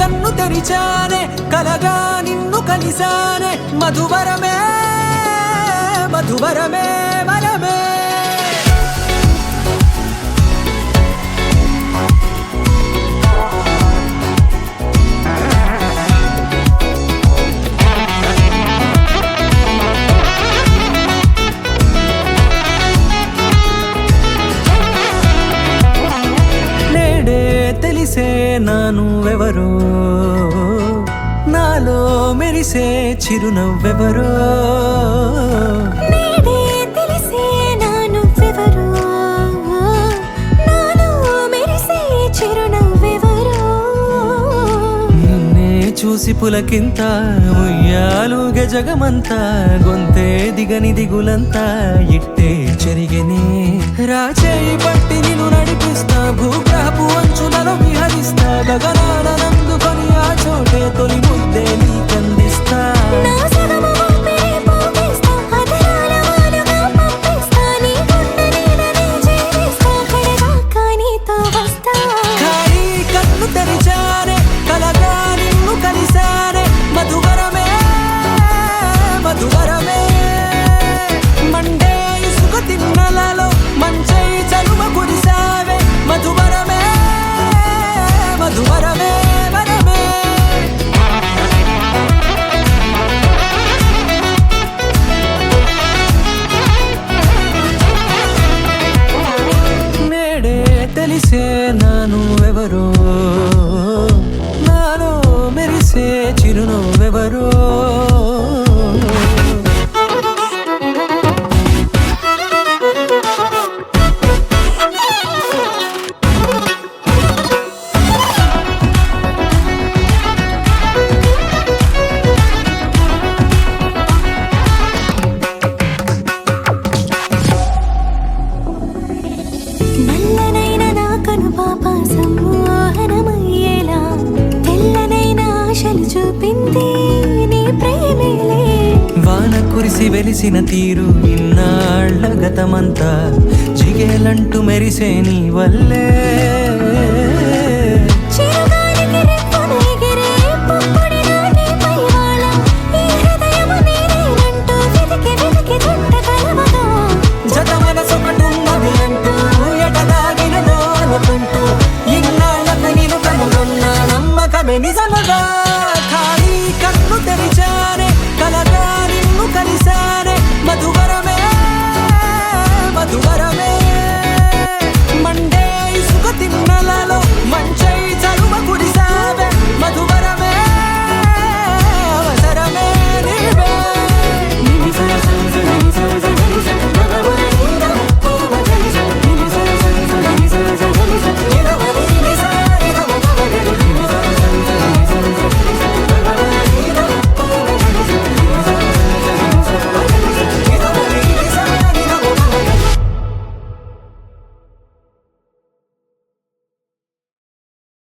కన్ను తెరిచానే కలగా నిన్ను కలిసానే మధువరమే మధువరమే వరమే తెలిసే నానువెవరో నాలో మెరిసే చిరునవ్వెవరో నేడే తెలిసే నానువెవరో నాలో మెరిసే చిరునవ్వెవరో నిన్నే చూసి పులకింత ఉయ్యాలుగే జగమంతా గొంతే దిగని దిగులంతా ఇట్టే చెరిగెనే రాచేయి పట్టి నిన్ను నడిపిస్తా భూగ్రహపు అంచులలో విహరిస్తా గగనాన నందుకొని ఆ చోటే తొలి ముద్దే నీకందిస్తా నా సగము ఊపిరి పోగిస్తా అదరాల వానగా పంపిస్తా నీ గుండె నీడనే చేరిస్తా కడదాకా నీతో వస్తా ఖాళీ కన్ను తెరిచానే కలగా నిన్ను కలిసానే మధువరమే మధువరమే మండే ఇసుక తిన్నలలో మంచై చలువ కురిసావే మధువరమే మధువరమే వరమే నేడే తెలిసే నానువెవరో నాలో మెరిసే చిరునవ్వెవరో నల్లనైన నా కను పాప సమ్మోహనమయ్యేలా తెల్లనైన ఆశలు చూపింది నీ ప్రేమేలే వాన కురిసి వెలిసిన తీరు ఇన్నాళ్ళ గతమంతా జిగేలంటూ మెరిసే నీ వల్లే